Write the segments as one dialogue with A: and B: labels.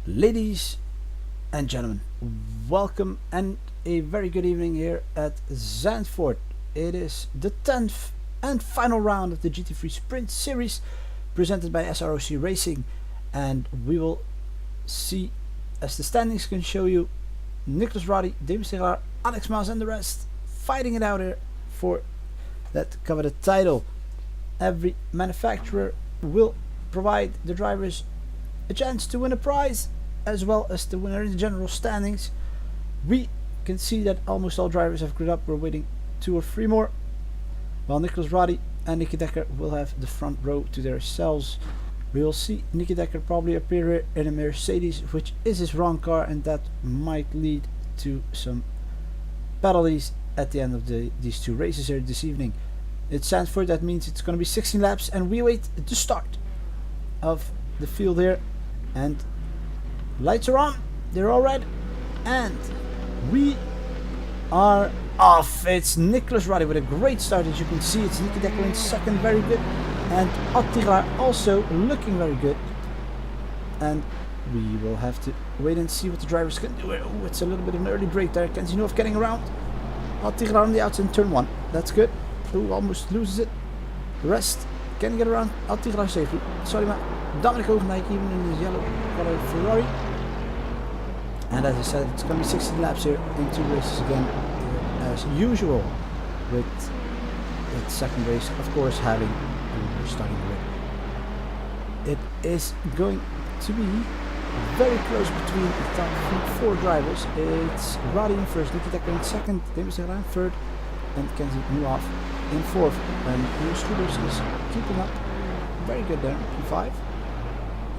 A: Ladies and gentlemen, welcome and a very good evening here at Zandvoort. It is the 10th and final round of the GT3 Sprint Series presented by S.R.O.C Racing, and we will see, as the standings can show you, Nicholas Roddy, David Stegler, Alex Maas and the rest fighting it out here for that coveted title. Every manufacturer will provide the drivers a chance to win a prize, as well as the winner in the general standings. We can see that almost all drivers have grid up. We're waiting 2 or 3 more, while Nicholas Roddy and Nicky Decker will have the front row to themselves. We will see Nicky Decker probably appear here in a Mercedes, which is his wrong car, and that might lead to some penalties at the end of these 2 races here this evening. It's Zandvoort, that means it's going to be 16 laps, and we wait the start of the field here. And lights are on, they're all red, and we are off. It's Nicholas Roddy with a great start. As you can see, it's Nicky Decker in second, very good, and Attila also looking very good. And we will have to wait and see what the drivers can do. Oh, it's a little bit of an early break there. Kenzinov getting around. Attila on the outside in turn 1, that's good. Oh, almost loses it. The rest can get around Attila safely. Sorry, man. Dominic Ovendijk even in his yellow colored Ferrari. And as I said, it's going to be 16 laps here in 2 races again, as usual, with that second race, of course, having a starting grid. It is going to be very close between the top 4 drivers. It's Roddy in first, Nicky Decker in second, David Stegler in third, and Kenzie Nieuwhof in fourth. And Niels Scooters is keeping up very good there, P5.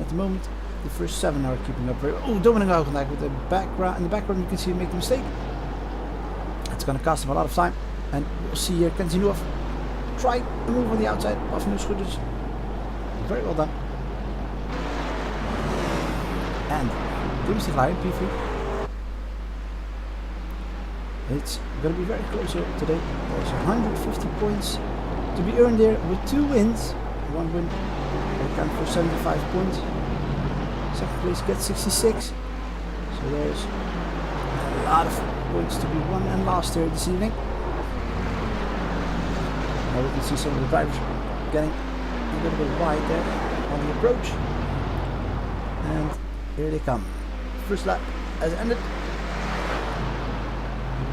A: At the moment, the first 7 are keeping up very well. Oh, Dominic Ovendijk with the background. In the background, you can see him make the mistake. It's going to cost him a lot of time. And we'll see here Kenzie Nieuwhof try to move on the outside of Niels Scooters. Very well done. And David Stegler in P3. It's going to be very close here today. There's 150 points to be earned there with 2 wins. 1 win will count for 75 points. Second place gets 66. So there's a lot of points to be won and lost here this evening. Now we can see some of the drivers getting a little bit wide there on the approach. And here they come. First lap has ended.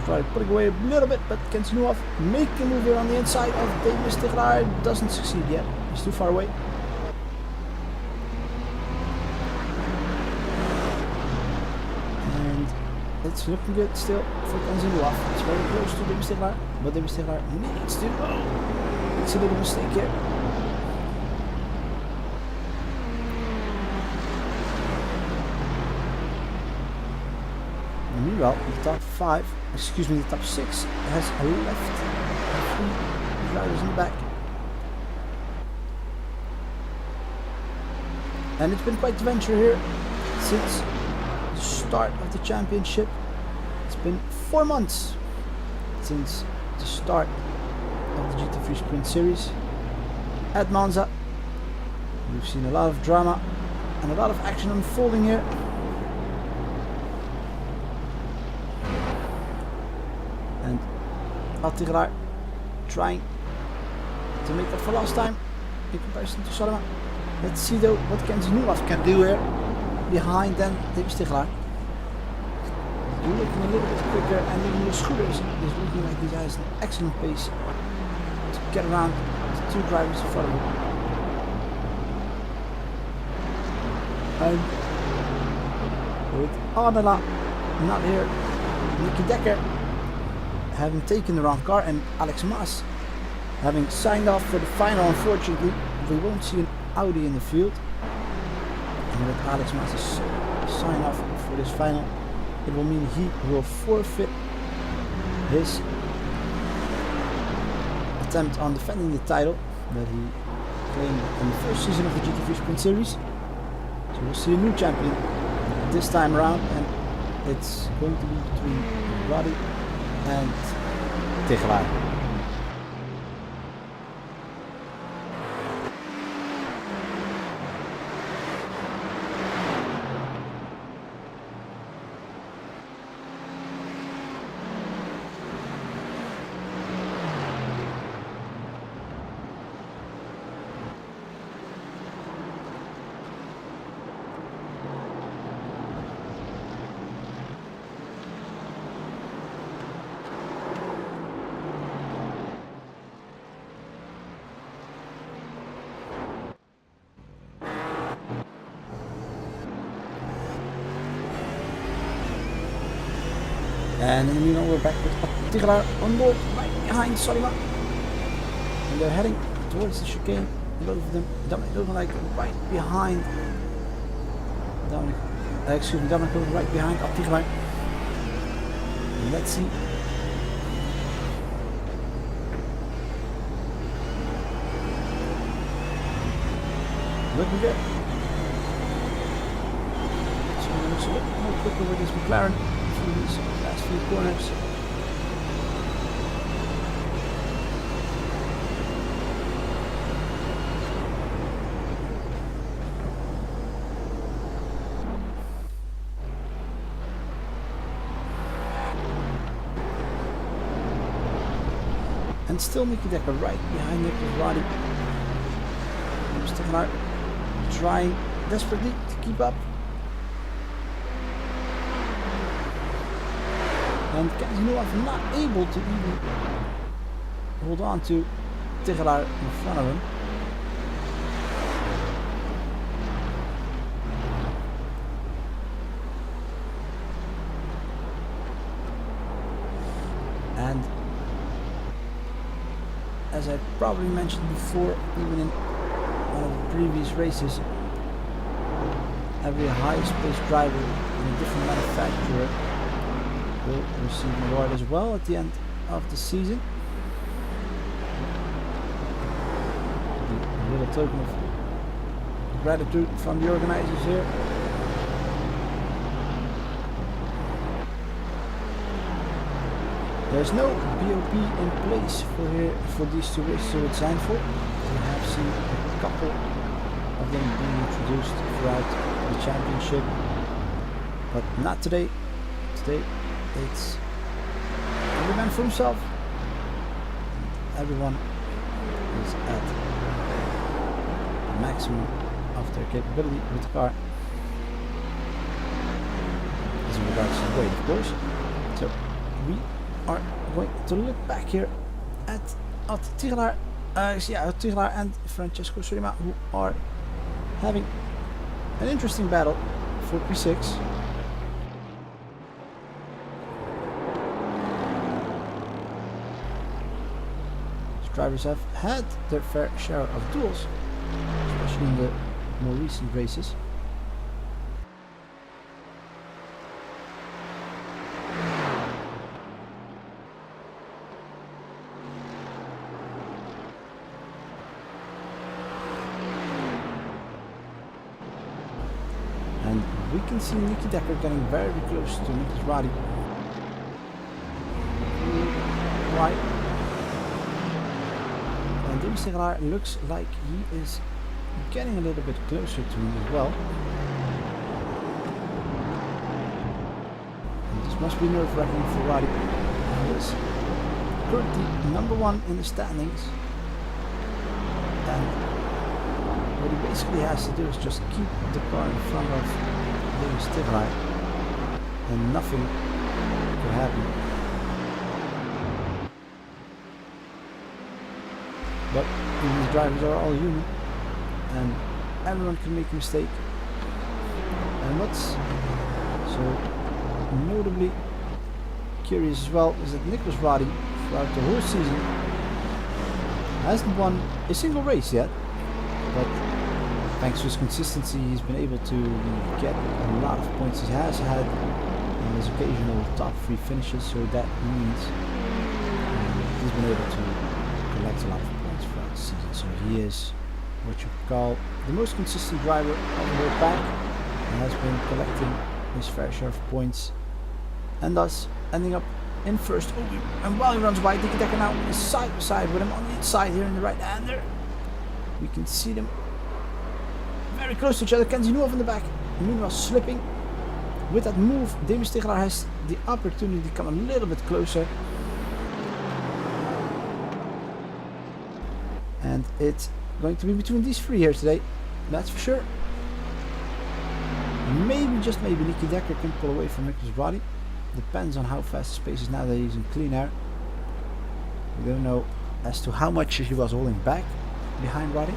A: Try putting away a little bit, but Kenzie Nieuwhof making a move here on the inside of David Stegler. Doesn't succeed yet. He's too far away. And it's looking good still for Kenzie Nieuwhof. It's very close to David Stegler, but David Stegler needs to. Oh, makes a little mistake here. And meanwhile, the top 5, excuse me, the top 6 has left 3 drivers in the back. And it's been quite the venture here since the start of the championship. It's been 4 months since the start of the GT3 Sprint Series at Monza. We've seen a lot of drama and a lot of action unfolding here. And Attila trying to make that for last time in comparison to Solomon. Let's see though what Kenzie Nieuwhof can do here behind then David Stegler. He's looking a little bit quicker, and even the Scooters is looking like he has an excellent pace to get around the 2 drivers in front of him. And with Adela not here, Nicky Decker having taken the wrong car, and Alex Maas having signed off for the final. Unfortunately, we won't see an Audi in the field, and with Alex Maas' sign off for this final, it will mean he will forfeit his attempt on defending the title that he claimed in the first season of the GT3 Sprint Series. So we'll see a new champion this time around, and it's going to be between Roddy and Tegelaar. And in the meanwhile, we're back with Tegelaar on board, right behind Solima. And they're heading towards the chicane. Both of them, Dominic like right behind. Dominic right behind Tegelaar. Let's see. Looking good. So looks a little more quicker with this McLaren. These last few corners. And still Nicky Decker right behind Nicholas Roddy. Sticking out, trying desperately to keep up. And Kenzie not able to even hold on to Tegelaar in front of him. And as I probably mentioned before, even in one of the previous races, every highest paced driver in a different manufacturer will receive an award as well at the end of the season. A little token of gratitude from the organizers here. There's no BOP in place for these two races at Zandvoort. We have seen a couple of them being introduced throughout the championship, but not today. Today it's every man for himself. Everyone is at the maximum of their capability with the car, as in regards to the weight, of course. So we are going to look back here at Tegelaar, Tegelaar and Francesco Solima, who are having an interesting battle for P6. Drivers have had their fair share of duels, especially in the more recent races. And we can see Nicky Decker getting very close to Nicholas Roddy. Right. And Tegelaar looks like he is getting a little bit closer to him as well. And this must be nerve-wracking for Roddy, who is currently #1 in the standings. And what he basically has to do is just keep the car in front of Tegelaar, and nothing could happen. But these drivers are all human, and everyone can make a mistake. And what's so notably curious as well is that Nicholas Roddy, throughout the whole season, hasn't won a single race yet, but thanks to his consistency he's been able to get a lot of points. He has had his occasional top 3 finishes, so that means he's been able to collect a lot of points throughout the season. So he is what you call the most consistent driver of the whole pack, and has been collecting his fair share of points and thus ending up in first. Oh, and while he runs by, Nicky Decker now is side by side with him on the inside here in the right-hander. We can see them very close to each other. Kenzie Nuov in the back, meanwhile slipping. With that move, Demi Stigelaar has the opportunity to come a little bit closer. And it's going to be between these three here today, that's for sure. Maybe, just maybe, Nicky Decker can pull away from Nicholas Roddy. Depends on how fast his pace is now that he's in clean air. We don't know as to how much he was holding back behind Roddy.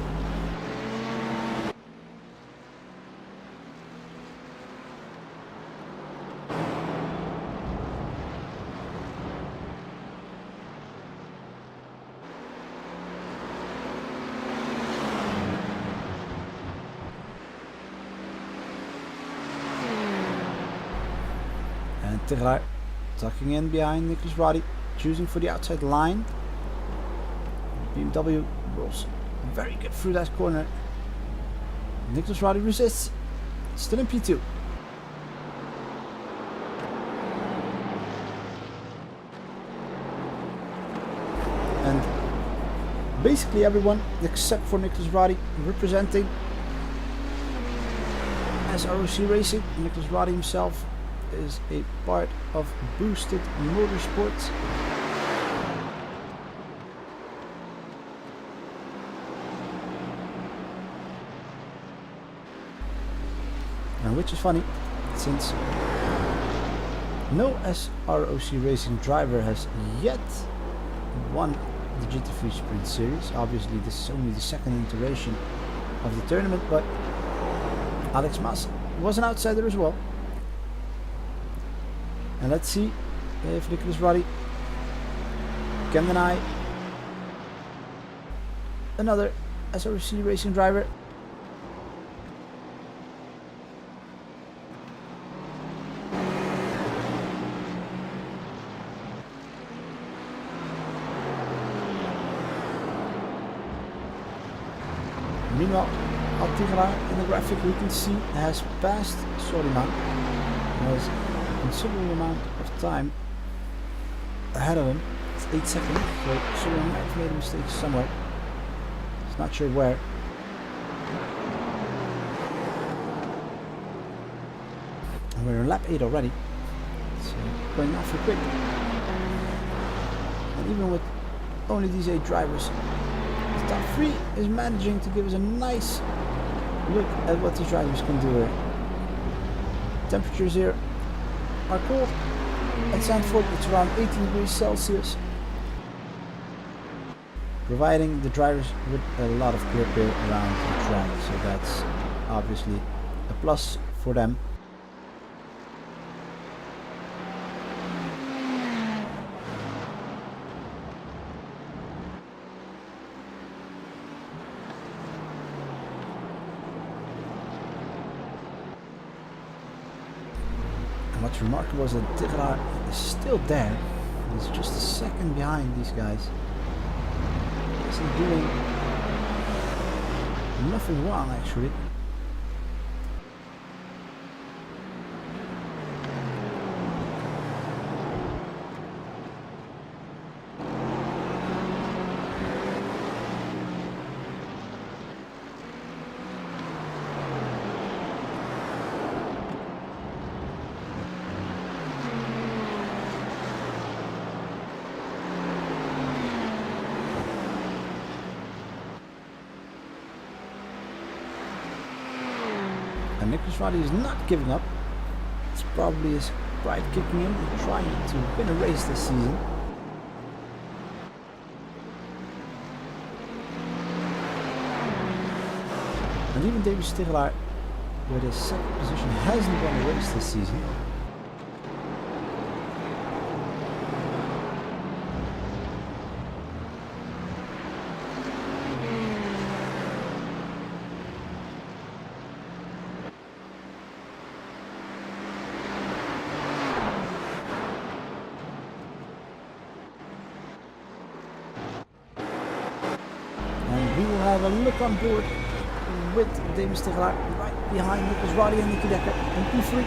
A: Stigelaar tucking in behind Nicholas Roddy, choosing for the outside line. BMW rolls very good through that corner. Nicholas Roddy resists, still in P2. And basically everyone except for Nicholas Roddy representing S.R.O.C Racing. Nicholas Roddy himself is a part of Boosted Motorsports. And which is funny, since no S.R.O.C Racing driver has yet won the GT3 Sprint Series. Obviously this is only the second iteration of the tournament, but Alex Mas was an outsider as well. And let's see if Nicholas Roddy can deny another S.R.O.C Racing driver. Meanwhile, Stigelaar in the graphic we can see has passed Soliman. Has a considerable amount of time ahead of him. It's 8 seconds, so Soliman might have made a mistake somewhere. He's not sure where. And we're in lap 8 already. It's going awfully quick. And even with only these 8 drivers, the top 3 is managing to give us a nice look at what these drivers can do here. Temperatures here are cold. At Zandvoort it's around 18 degrees Celsius, providing the drivers with a lot of grip here around the track, so that's obviously a plus for them. What's remarkable is that Stigelaar is still there. He's just a second behind these guys. He's doing nothing wrong actually. And Nicholas Roddy is not giving up. It's probably his pride kicking in and trying to win a race this season. And even David Stigelaar, with his second position, hasn't won a race this season. We will have a look on board with David Stigelaar right behind Nicholas Roddy and Nicky Decker in P3.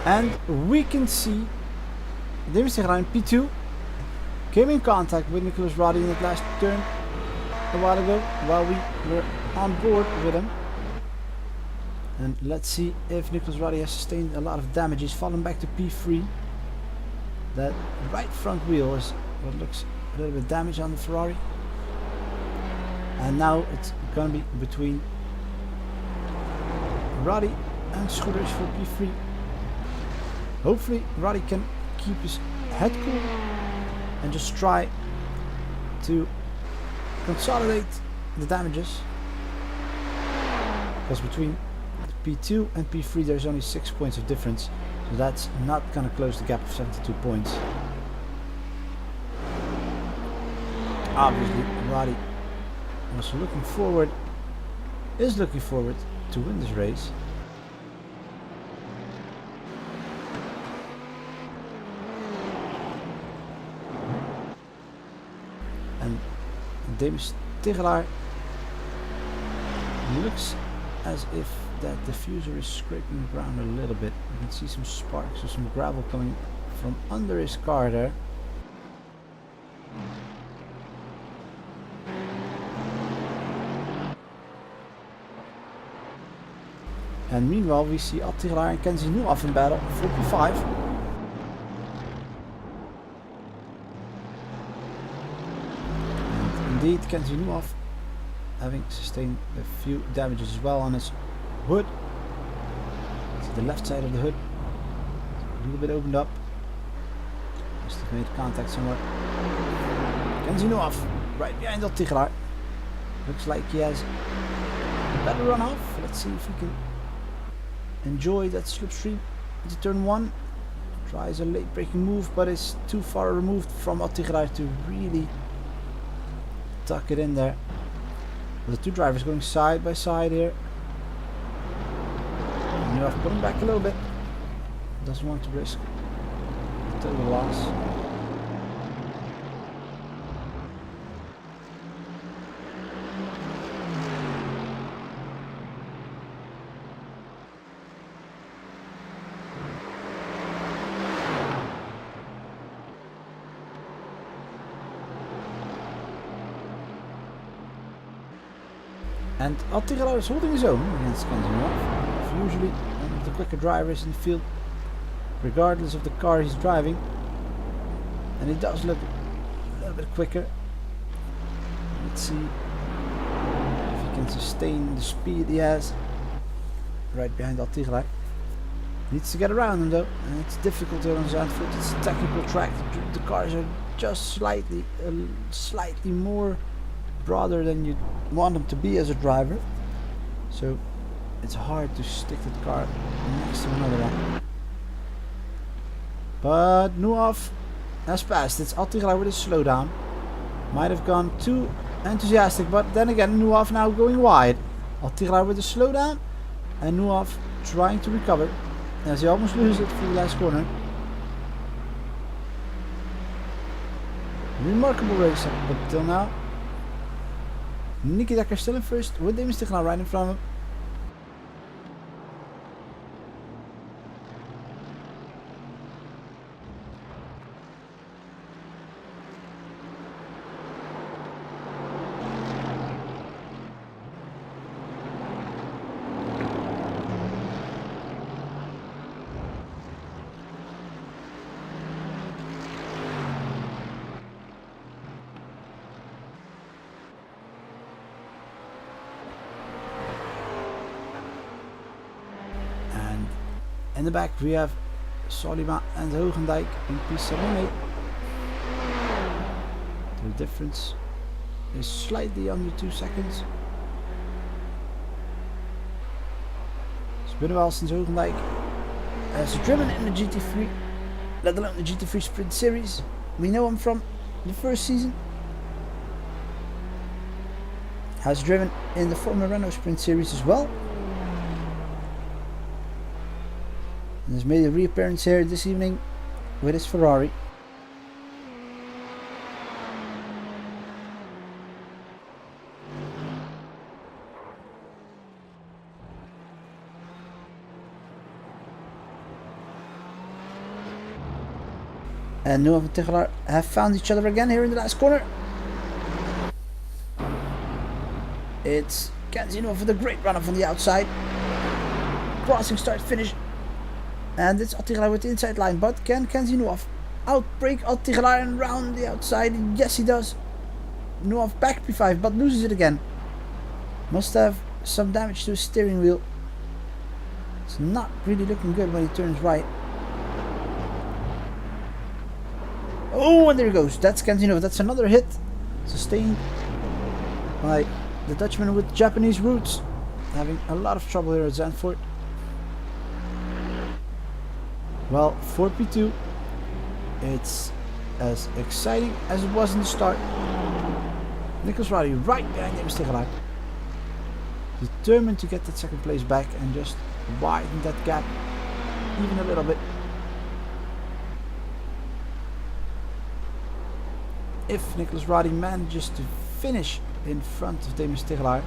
A: And we can see Davis in P2 came in contact with Nicholas Roddy in that last turn a while ago while we were on board with him. And let's see if Nicholas Roddy has sustained a lot of damage. He's fallen back to P3. That right front wheel is what looks a little bit damaged on the Ferrari. And now it's going to be between Roddy and Scooters for P3. Hopefully Roddy can keep his head cool and just try to consolidate the damages. Because between P2 and P3 there's only 6 points of difference. So that's not going to close the gap of 72 points. Obviously Roddy is looking forward to win this race. And Davis Tigelaar looks as if that diffuser is scraping the ground a little bit. You can see some sparks or some gravel coming from under his car there. And meanwhile we see Tigelaar and Kenzie Nieuwhof in battle for P5. And indeed Kenzie Nieuwhof having sustained a few damages as well on his hood. See the left side of the hood a little bit opened up. Must have made contact somewhere. Kenzie Nieuwhof right behind Tigelaar. Looks like he has a better run off. Let's see if he can enjoy that slipstream into turn 1. Tries a late braking move, but is too far removed from Tigelaar to really tuck it in there. The two drivers going side by side here. Nieuwhof pulling back a little bit. Doesn't want to risk a total loss. And Tigelaar is holding his own against Kenzie Nieuwhof. Usually one of the quicker drivers in the field, regardless of the car he's driving. And he does look a little bit quicker. Let's see if he can sustain the speed he has right behind Tigelaar. Needs to get around him though, and it's difficult here on Zandvoort. It's a technical track. The cars are just slightly more broader than you want them to be as a driver, so it's hard to stick to the car next to another one. But Nieuwhof has passed. It's Tigelaar with a slowdown. Might have gone too enthusiastic, but then again Nieuwhof now going wide. Tigelaar with a slowdown and Nieuwhof trying to recover as he almost loses it for the last corner. Remarkable race up till now. Nicky Dekker still in first with Davis Tigelaar right in front of him. In the back we have Solima and Hogendijk in P7. The difference is slightly under 2 seconds. It's been a while since Hogendijk has driven in the GT3, let alone the GT3 Sprint Series. We know him from the first season. Has driven in the former Renault Sprint Series as well. And has made a reappearance here this evening with his Ferrari. And Newhoff and Tichelaar have found each other again here in the last corner. It's Newhoff with a great run up on the outside. Crossing start finish. And it's Tichelaar with the inside line. But can Newhoff outbrake Tichelaar and round the outside? Yes, he does. Newhoff back P5 but loses it again. Must have some damage to his steering wheel. It's not really looking good when he turns right. Oh, and there he goes. That's Newhoff. That's another hit. Sustained by the Dutchman with Japanese roots. Having a lot of trouble here at Zandvoort. Well, 4P2. It's as exciting as it was in the start. Nicholas Roddy right behind him, Tichelaar. Determined to get that second place back and just widen that gap even a little bit. If Nicholas Roddy manages to finish in front of Demis Tichelaar,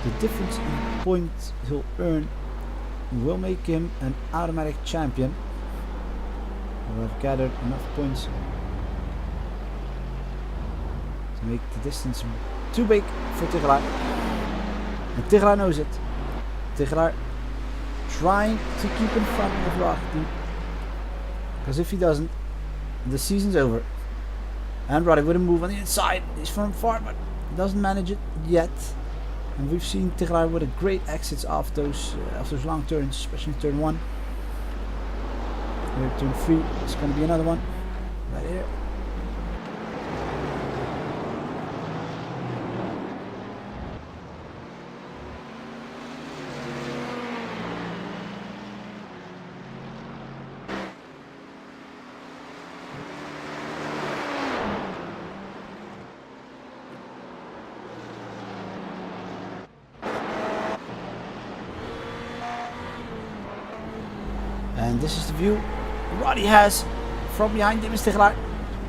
A: the difference in points he'll earn will make him an automatic champion. He'll have gathered enough points to make the distance too big for Tichelaar. And Tichelaar knows it. Tichelaar trying to keep in front of Roddy, because if he doesn't, the season's over. And Roddy with a move on the inside. He's from far, but doesn't manage it yet. And we've seen Tichelaar with a great exits off those long turns, especially turn 1. Here, turn 3 is going to be another one right here. And this is the view Roddy has from behind him. Tichelaar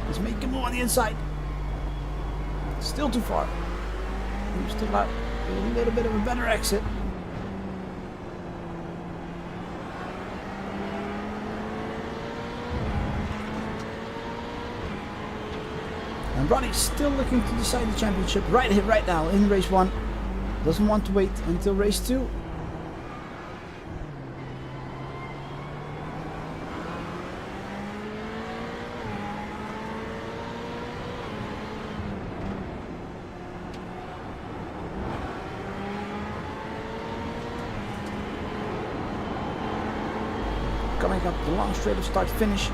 A: is making a move on the inside. Still too far. Tichelaar with a little bit of a better exit. And Roddy still looking to decide the championship right now in race 1. Doesn't want to wait until race 2. Coming up the long straight of start finish. You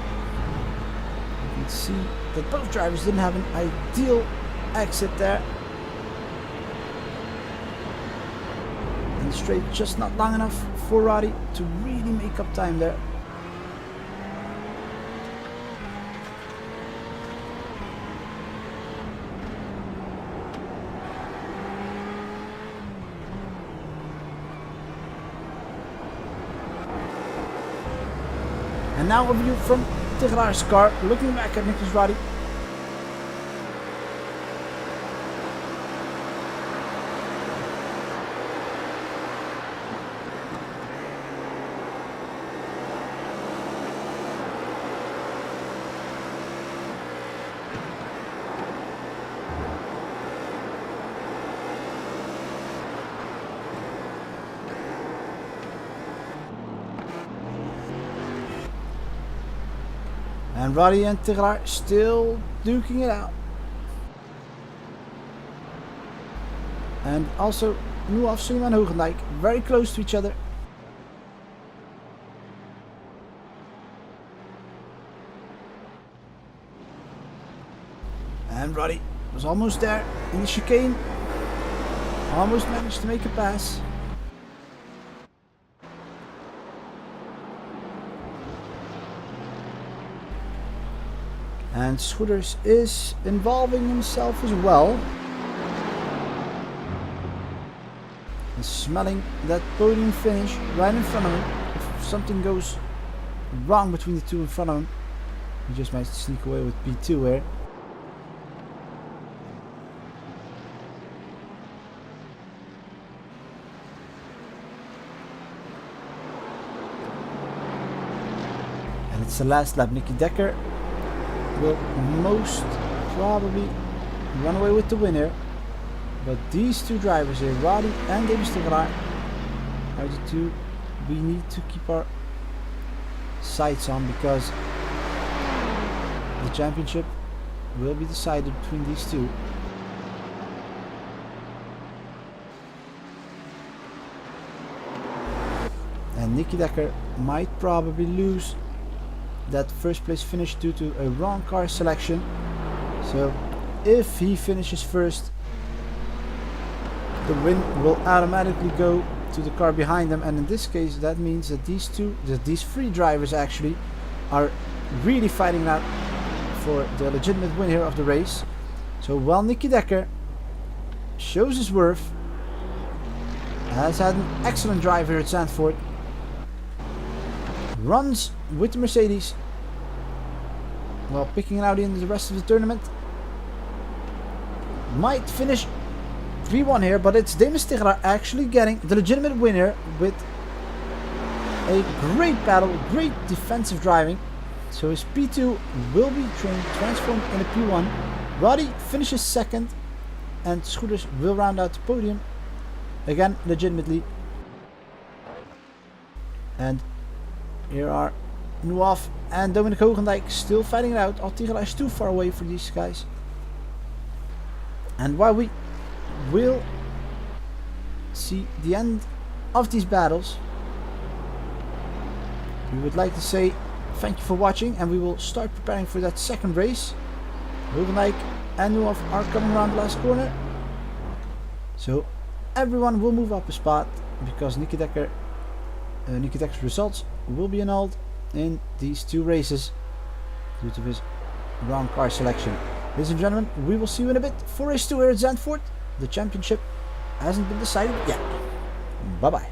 A: can see that both drivers didn't have an ideal exit there. And the straight just not long enough for Roddy to really make up time there. And now a view from Tichelaar's car, looking back at Nicholas Roddy. And Roddy and Tichelaar still duking it out. And also Newhoff, Suleiman, Hoogendijk very close to each other. And Roddy was almost there in the chicane. Almost managed to make a pass. And Scooters is involving himself as well. And smelling that podium finish right in front of him. If something goes wrong between the two in front of him, he just might sneak away with P2 here. And it's the last lap. Nicky Decker will most probably run away with the win here. But these two drivers here, Roddy and Davis Tegelar, are the two we need to keep our sights on, because the championship will be decided between these two. And Nicky Decker might probably lose that first place finish due to a wrong car selection. So if he finishes first, the win will automatically go to the car behind them, and in this case that means that these three drivers actually are really fighting out for the legitimate win here of the race. So while Nicky Decker shows his worth, has had an excellent drive here at Zandvoort, runs with the Mercedes while picking out in the rest of the tournament, might finish 3-1 here, but it's Davis Tegelar actually getting the legitimate winner with a great battle, great defensive driving. So his P2 will be transformed in a P1. Roddy finishes second, and Scooters will round out the podium again legitimately. And here are Nuaf and Dominic Hogendijk still fighting it out. Tegelar is too far away for these guys. And while we will see the end of these battles, we would like to say thank you for watching, and we will start preparing for that second race. Hogendijk and Nuaf are coming around the last corner, so everyone will move up a spot, because Nicky Decker's results will be annulled in these two races due to his wrong car selection. Ladies and gentlemen, we will see you in a bit for race 2 here at Zandvoort. The championship hasn't been decided yet. Bye bye.